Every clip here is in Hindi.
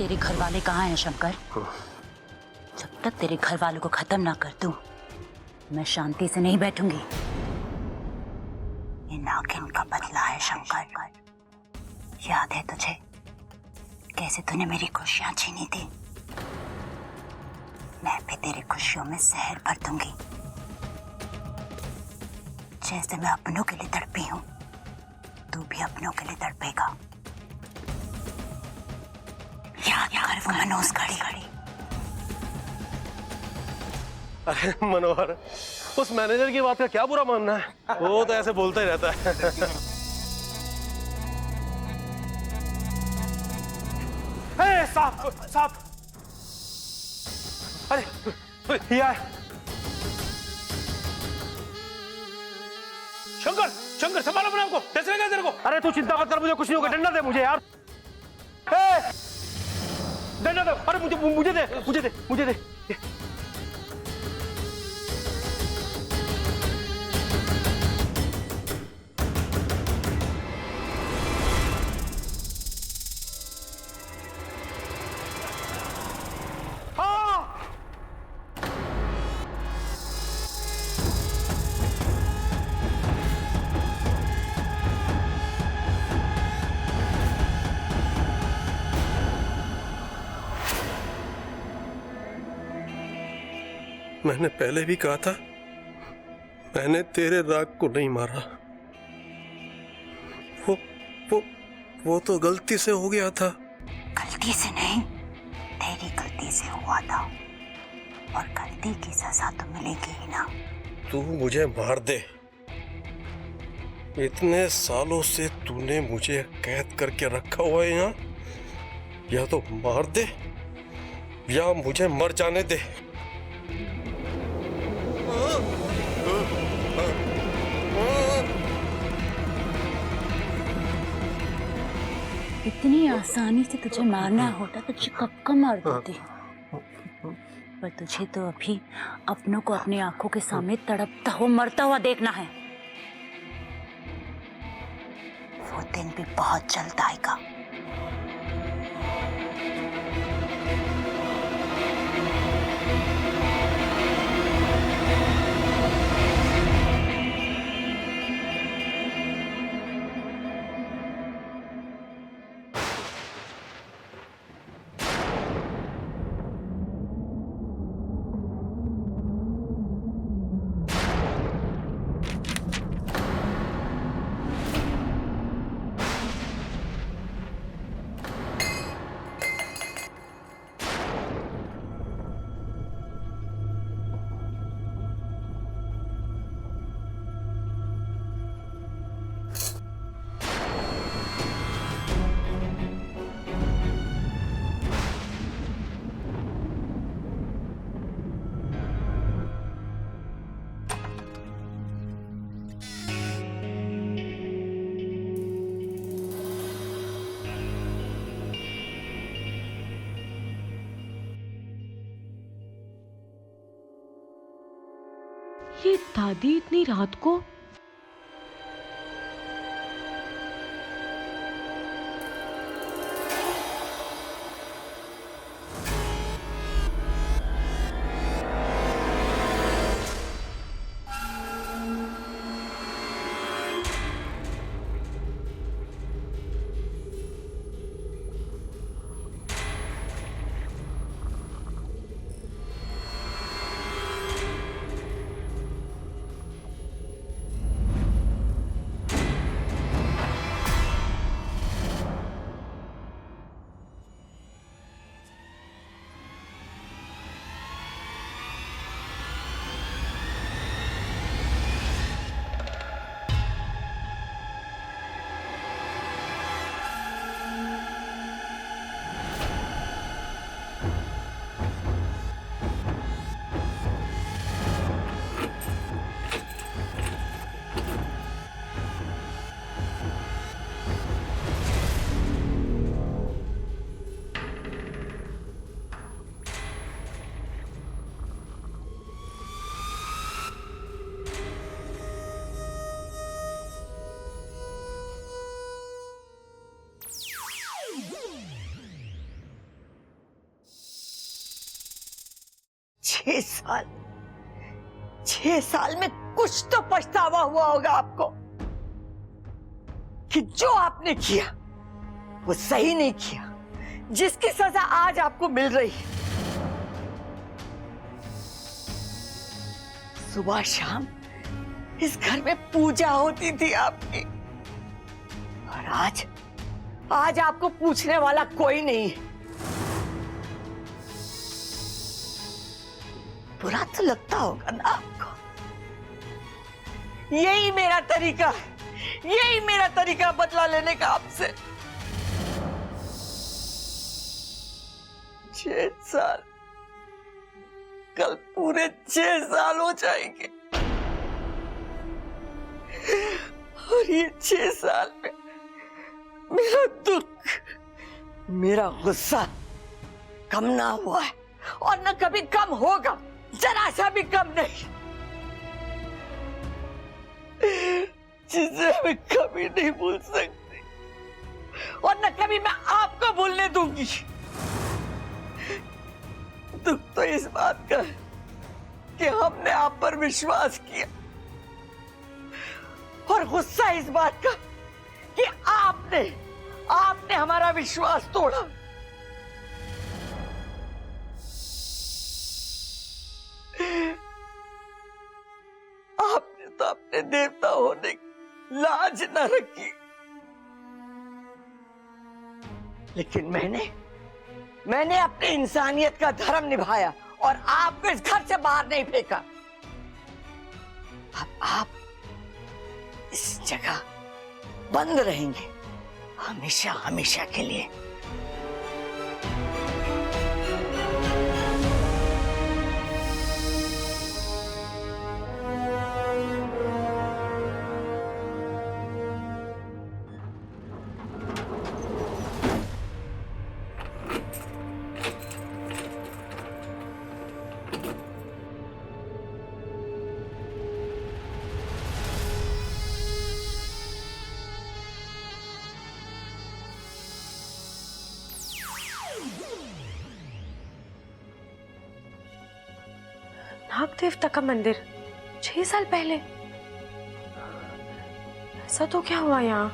तेरे घर वाले कहाँ हैं शंकर? जब तक तेरे घर वालों को खत्म ना कर दूं, मैं शांति से नहीं बैठूंगी। ये नागिन का बदला है शंकर। याद है तुझे कैसे तूने मेरी खुशियां छीनी थी? मैं भी तेरी खुशियों में जहर भर दूंगी। जैसे मैं अपनों के लिए तड़पी हूं, तू भी अपनों के लिए तड़पेगा। याद कर वो मनोज घड़ी। अरे मनोहर, उस मैनेजर की बात का क्या बुरा मानना है? वो तो ऐसे बोलता ही रहता है। साहब, अरे ये शंकर संभालो अपने आप को। कैसे लगा तेरे को? अरे तू चिंता मत कर, मुझे कुछ नहीं होगा। डंडा दे मुझे यार, डंडा दे। अरे मुझे दे। मैंने पहले भी कहा था, मैंने तेरे राग को नहीं मारा। वो तो गलती से हो गया था। गलती से नहीं, तेरी गलती से हुआ था, और गलती की सजा तो मिलेगी ही ना। तू मुझे मार दे। इतने सालों से तूने मुझे कैद करके रखा हुआ है यहाँ। या तो मार दे या मुझे मर जाने दे। इतनी आसानी से तुझे मारना होता तो तुझे कब का मार देती। पर तुझे तो अभी अपनों को अपनी आंखों के सामने तड़पता हुआ मरता हुआ देखना है। वो दिन भी बहुत जल्द आएगा। ये दादी इतनी रात को? छह साल में कुछ तो पछतावा हुआ होगा आपको कि जो आपने किया वो सही नहीं किया, जिसकी सजा आज आपको मिल रही है। सुबह शाम इस घर में पूजा होती थी आपकी, और आज आपको पूछने वाला कोई नहीं है। बुरा तो लगता होगा ना आपको। यही मेरा तरीका है, यही मेरा तरीका बदला लेने का आपसे। 6 साल, कल पूरे 6 साल हो जाएंगे, और ये 6 साल में मेरा दुख, मेरा गुस्सा कम ना हुआ है, और न कभी कम होगा, जरा सा भी कम नहीं, जिसे मैं कभी नहीं भूल सकती, और न कभी मैं आपको भूलने दूंगी। दुख तो इस बात का है कि हमने आप पर विश्वास किया, और गुस्सा इस बात का कि आपने हमारा विश्वास तोड़ा। आपने तो अपने देवता होने की लाज न रखी, लेकिन मैंने अपनी इंसानियत का धर्म निभाया और आपको इस घर से बाहर नहीं फेंका। अब आप इस जगह बंद रहेंगे हमेशा हमेशा के लिए। नाग देवता का मंदिर 6 साल पहले। ऐसा तो क्या हुआ यहाँ?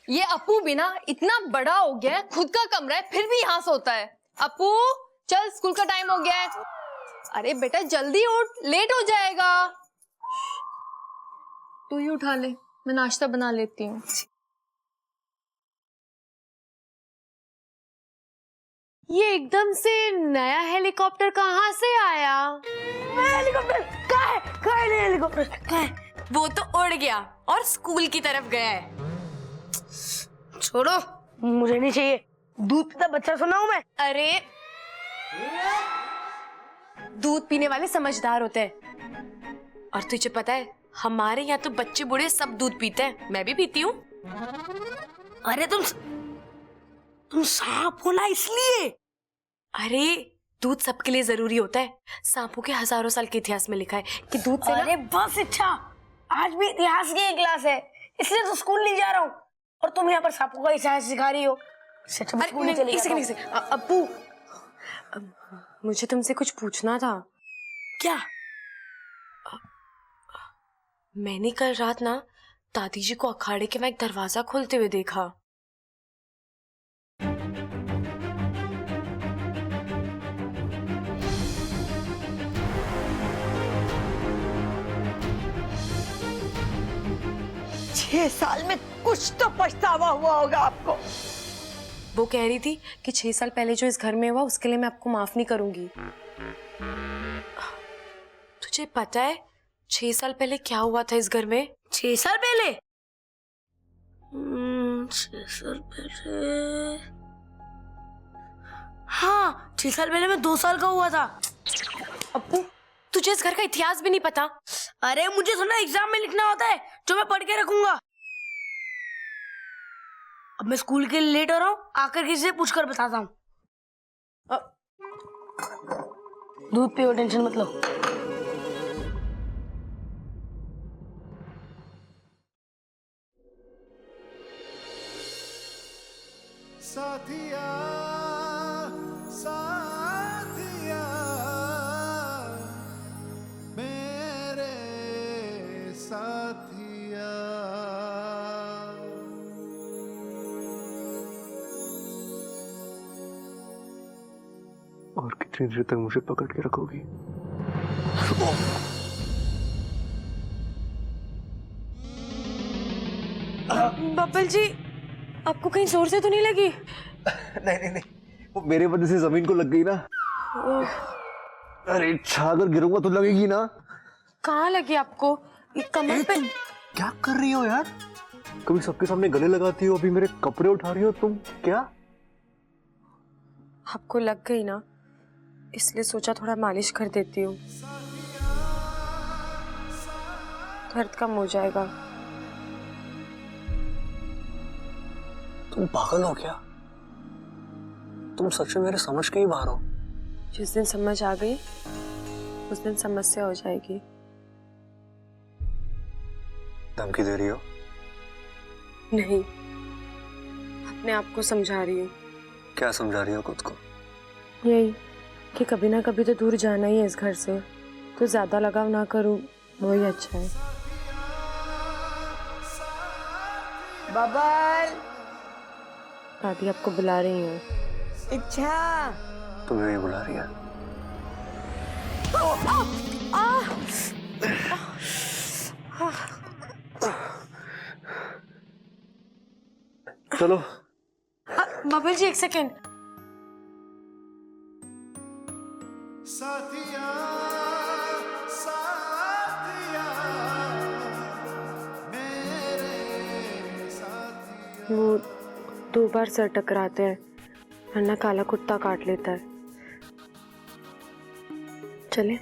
ये अपू भी ना इतना बड़ा हो गया है, खुद का कमरा है फिर भी यहाँ सोता है। अपू चल, स्कूल का टाइम हो गया है। अरे बेटा जल्दी उठ, लेट हो जाएगा। तू ही उठा ले, मैं नाश्ता बना लेती हूँ। ये एकदम से नया हेलीकॉप्टर कहाँ से आया? हेलीकॉप्टर कहाँ है हेलीकॉप्टर कहाँ है? वो तो उड़ गया और स्कूल की तरफ गया है। छोड़ो, मुझे नहीं चाहिए। दूध पीता बच्चा सुना हूं मैं। अरे दूध पीने वाले समझदार होते हैं, और तुझे पता है हमारे यहाँ तो बच्चे बूढ़े सब दूध पीते हैं, मैं भी पीती हूँ। अरे तुम सांप हो ना इसलिए। अरे दूध सबके लिए जरूरी होता है। सांपों के हजारों साल के इतिहास में लिखा है कि दूध से अरे बस इच्छा, आज भी इतिहास की क्लास है, इसलिए तो स्कूल नहीं जा रहा हूँ, और तुम यहाँ पर सांपों का इतिहास सिखा रही हो। अब्बू मुझे तुमसे कुछ पूछना था। क्या? मैंने कल रात ना दादी जी को अखाड़े के वहां एक दरवाजा खोलते हुए देखा। छह साल में कुछ तो पछतावा हुआ होगा आपको। वो कह रही थी कि 6 साल पहले जो इस घर में हुआ उसके लिए मैं आपको माफ नहीं करूंगी। तुझे पता है 6 साल पहले क्या हुआ था इस घर में? 6 साल पहले? 6 साल पहले, हाँ 6 साल पहले मैं 2 साल का हुआ था। अब्बू तुझे इस घर का इतिहास भी नहीं पता? अरे मुझे सुना एग्जाम में लिखना होता है जो मैं पढ़ के रखूंगा। अब मैं स्कूल के लिए लेट हो रहा हूँ, आकर किसी से पूछकर बताता हूँ। दूध पियो, टेंशन मत लो। साथिया साथिया मेरे साथिया। और कितनी देर तक मुझे पकड़ के रखोगी? बब्बल जी, आपको कहीं जोर से तो नहीं लगी? नहीं, वो मेरे वजह से जमीन को लग गई ना। अरे अगर गिरूंगा तो लगेगी ना। कहाँ लगी आपको? ये कमर पे? क्या कर रही हो यार? कभी सबके सामने गले लगाती हो, अभी मेरे कपड़े उठा रही हो तुम। क्या आपको लग गई ना, इसलिए सोचा थोड़ा मालिश कर देती हूँ, दर्द कम हो जाएगा। तुम पागल हो क्या? तुम सच में मेरे समझ के ही बाहर हो। जिस दिन समझ आ गई उस दिन समस्या हो जाएगी। धमकी दे रही हो? नहीं, अपने आप को समझा रही हूँ। क्या समझा रही हो खुद को? यही कि कभी ना कभी तो दूर जाना ही है इस घर से, तो ज्यादा लगाव ना करूँ वही अच्छा है। बबल, दादी आपको बुला रही हैं। इच्छा, तुम्हें भी बुला रही है। चलो। बबल जी, एक सेकेंड। साथिया साथिया मेरे साथिया। वो 2 बार सर टकराते हैं, वरना काला कुत्ता काट लेता है। चले?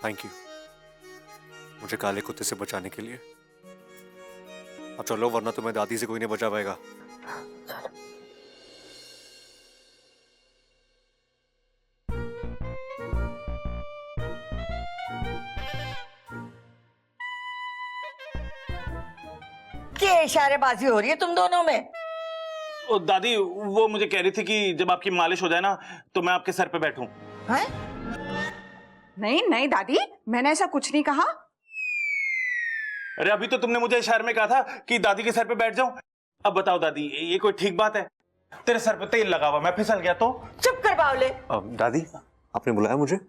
थैंक यू मुझे काले कुत्ते से बचाने के लिए। अब चलो, वरना तुम्हें दादी से कोई नहीं बचा पाएगा। क्या इशारेबाजी हो रही है तुम दोनों में? ओ दादी, वो मुझे कह रही थी कि जब आपकी मालिश हो जाए ना तो मैं आपके सर पे बैठूं। हैं? नहीं नहीं दादी, मैंने ऐसा कुछ नहीं कहा। अरे अभी तो तुमने मुझे इशारे में कहा था कि दादी के सर पे बैठ जाऊं। अब बताओ दादी, ये कोई ठीक बात है? तेरे सर पे तेल लगा हुआ, मैं फिसल गया तो? चुप कर बावले। दादी, आपने बुलाया मुझे?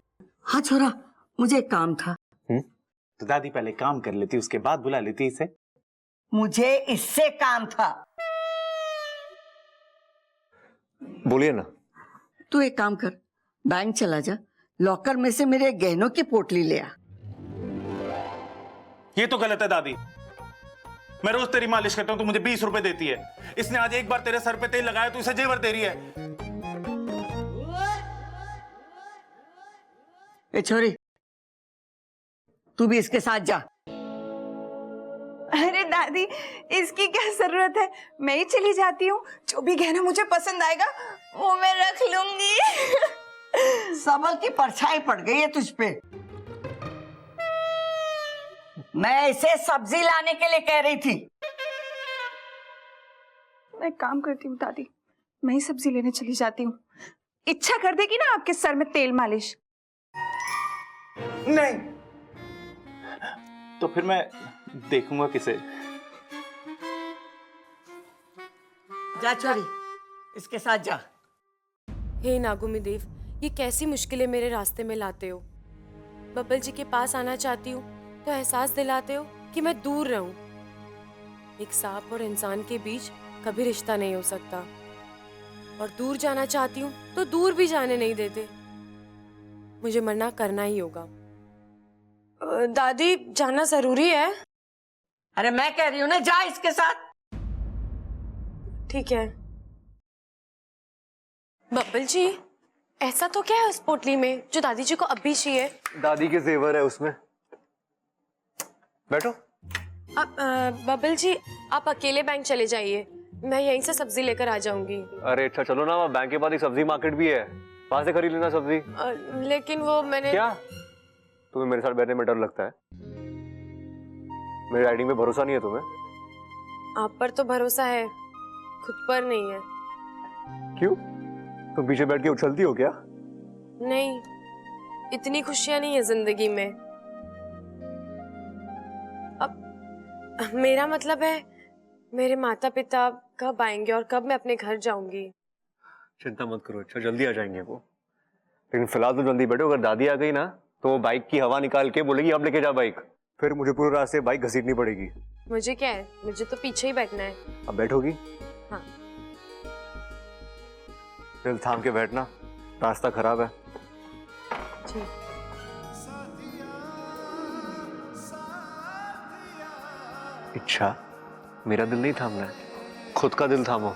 हाँ छोरा, मुझे एक काम था। तो दादी पहले काम कर लेती, उसके बाद बुला लेती इसे। मुझे इससे काम था। बोलिए ना। तू एक काम कर, बैंक चला जा, लॉकर में से मेरे गहनों की पोटली ले आ। ये तो गलत है दादी। मैं रोज तेरी मालिश करता हूं, तू मुझे 20 रुपए देती है। इसने आज एक बार तेरे सर पे तेल लगाया तो इसे जेवर दे रही है। ए छोरी, तू भी इसके साथ जा। अरे दादी, इसकी क्या जरूरत है, मैं ही चली जाती हूँ। जो भी गहना मुझे पसंद आएगा वो मैं रख लूंगी। सबल की परछाई पड़ गई है तुझ पे। मैं इसे सब्जी लाने के लिए कह रही थी। मैं काम करती हूँ दादी, मैं ही सब्जी लेने चली जाती हूँ। इच्छा कर देगी ना आपके सर में तेल मालिश? नहीं तो फिर मैं देखूंगा किसे। जा छोरी, इसके साथ जा। हे नागुमी देव, ये कैसी मुश्किलें मेरे रास्ते में लाते हो। बब्बल जी के पास आना चाहती हूँ तो एहसास दिलाते हो कि मैं दूर रहूं। एक सांप और इंसान के बीच कभी रिश्ता नहीं हो सकता, और दूर जाना चाहती हूँ तो दूर भी जाने नहीं देते। मुझे मना करना ही होगा। दादी, जाना जरूरी है? अरे मैं कह रही हूँ ना, जा इसके साथ। ठीक है। बब्बल जी, ऐसा तो क्या है उस पोटली में जो दादी जी को अब भी चाहिए? दादी के जेवर है उसमें। बैठो। अब बब्बल जी, आप अकेले बैंक चले जाइए, मैं यहीं से सब्जी लेकर आ जाऊंगी। अरे अच्छा चलो ना, बैंक के बाद एक सब्जी मार्केट भी है, वहां से खरीद लेना सब्जी। लेकिन वो मैंने। क्या तुम्हें मेरे साथ बैठने में डर लगता है? मेरी राइडिंग में भरोसा नहीं है तुम्हें? आप पर तो भरोसा है, खुद पर नहीं है। क्यों? तुम पीछे बैठ के उछलती हो क्या? नहीं, इतनी खुशियां नहीं है जिंदगी में। अब मेरा मतलब है, मेरे माता पिता कब आएंगे और कब मैं अपने घर जाऊंगी। चिंता मत करो, अच्छा जल्दी आ जाएंगे वो। लेकिन फिलहाल तो जल्दी बैठो, अगर दादी आ गई ना तो वो बाइक की हवा निकाल के बोलेगी अब लेके जा बाइक, फिर मुझे पूरे रास्ते बाइक घसीटनी पड़ेगी। मुझे क्या है, मुझे तो पीछे ही बैठना है। अब बैठोगी? हाँ। दिल थाम के बैठना, रास्ता खराब है। जी। इच्छा, मेरा दिल नहीं थामना है, खुद का दिल थामो।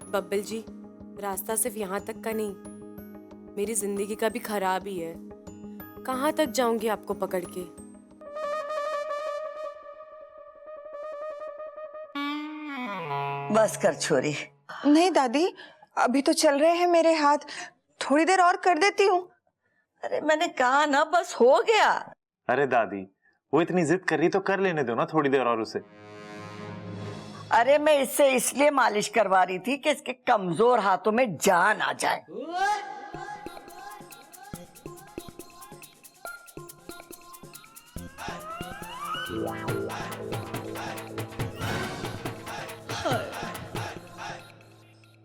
बब्बल जी, रास्ता सिर्फ यहाँ तक का नहीं, मेरी जिंदगी का भी खराब ही है। कहाँ तक जाऊंगी आपको पकड़ के? बस कर छोरी। नहीं दादी, अभी तो चल रहे हैं मेरे हाथ, थोड़ी देर और कर देती हूँ। अरे मैंने कहा ना, बस हो गया। अरे दादी, वो इतनी जिद कर रही तो कर लेने दो ना थोड़ी देर और उसे। अरे मैं इससे इसलिए मालिश करवा रही थी कि इसके कमजोर हाथों में जान आ जाए।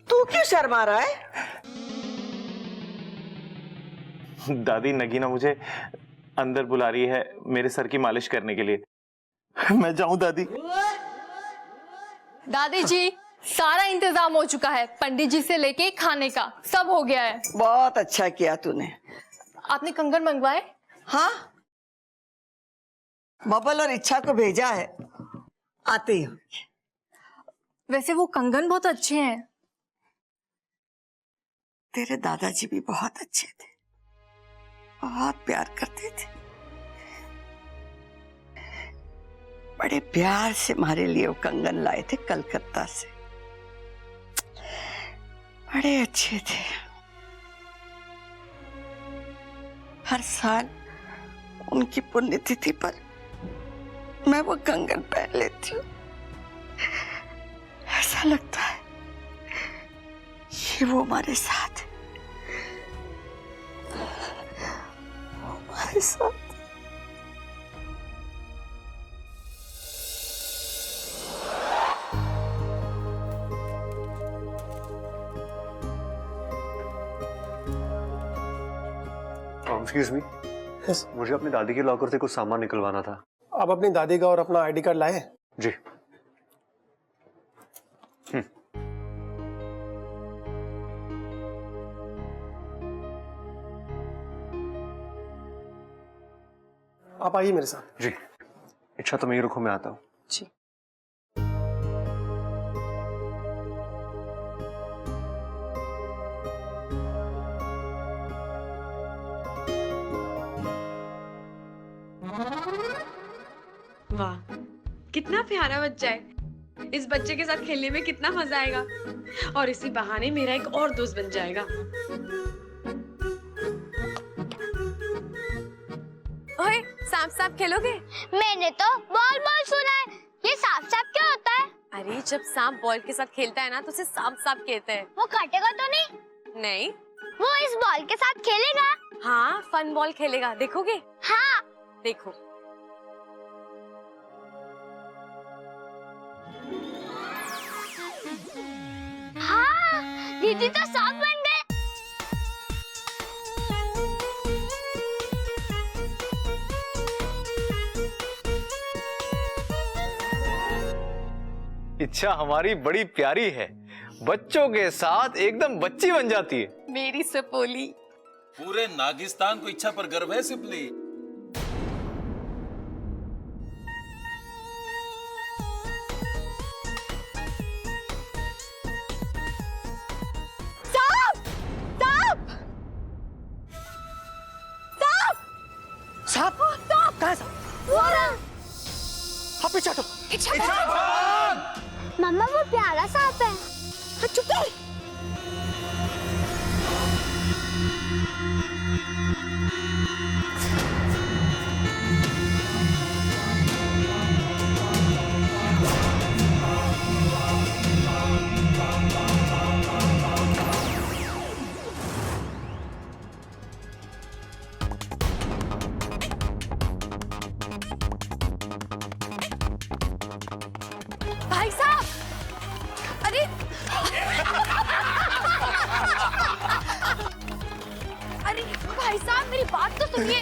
तू क्यों शर्मा रहा है? दादी, नगीना मुझे अंदर बुला रही है मेरे सर की मालिश करने के लिए। मैं जाऊं दादी? दादी जी, सारा इंतजाम हो चुका है, पंडित जी से लेके खाने का सब हो गया है। बहुत अच्छा किया तूने। आपने कंगन मंगवाए? हाँ, बबल और इच्छा को भेजा है, आते ही होंगे। वैसे वो कंगन बहुत अच्छे हैं। तेरे दादाजी भी बहुत अच्छे थे, बहुत प्यार करते थे। बड़े प्यार से हमारे लिए वो कंगन लाए थे कलकत्ता से, बड़े अच्छे थे। हर साल उनकी पुण्यतिथि पर मैं वो कंगन पहन लेती हूँ। ऐसा लगता है कि वो हमारे साथ है, वो हमारे साथ। एक्सक्यूज मी, मुझे अपनी दादी के लॉकर से कुछ सामान निकलवाना था। आप अपनी दादी का और अपना आईडी कार्ड लाए? जी। आप आइए मेरे साथ। जी। इच्छा तो मैं ही रुको, मैं आता हूँ। जी। वाह, कितना प्यारा बच्चा है। इस बच्चे के साथ खेलने में कितना मजा आएगा, और इसी बहाने मेरा एक और दोस्त बन जाएगा। ओए, सांप सांप खेलोगे? मैंने तो बॉल बॉल सुना है, ये सांप सांप क्या होता है? अरे जब सांप बॉल के साथ खेलता है ना तो उसे सांप सांप कहते हैं। वो काटेगा तो नहीं? नहीं। वो इस बॉल के साथ खेलेगा? हाँ, फन बॉल खेलेगा, देखोगे? हाँ। देखो। हाँ, दीदी तो सांप बन गए। इच्छा हमारी बड़ी प्यारी है, बच्चों के साथ एकदम बच्ची बन जाती है। मेरी सपोली। पूरे नागिस्तान को इच्छा पर गर्व है सिपली। साहब, कहाँ है साहब? वो रहा। हाँ, पीछे हटो। मम्मा वो प्यारा सांप है। हाँ, चुप कर। भाई साहब, अरे अरे भाई साहब मेरी बात तो सुनिए।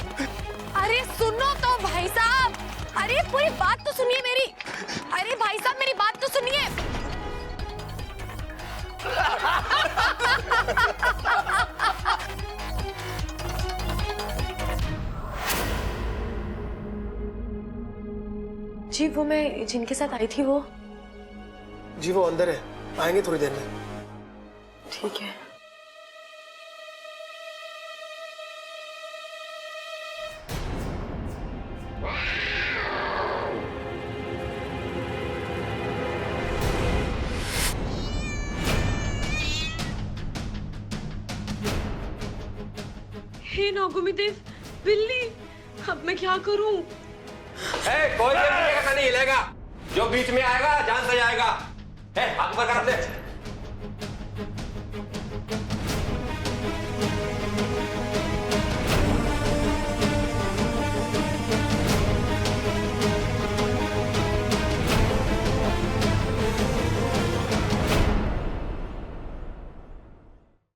अरे सुनो तो भाई साहब, अरे पूरी बात तो सुनिए मेरी। अरे भाई साहब मेरी बात तो सुनिए। जी वो मैं जिनके साथ आई थी वो। जी वो अंदर है, आएंगे थोड़ी देर में। ठीक है। हे नागुमी देव, बिल्ली, अब मैं क्या करूं? कोई नहीं हिलेगा, जो बीच में आएगा जान से जाएगा। हाथ ऊपर कर दे।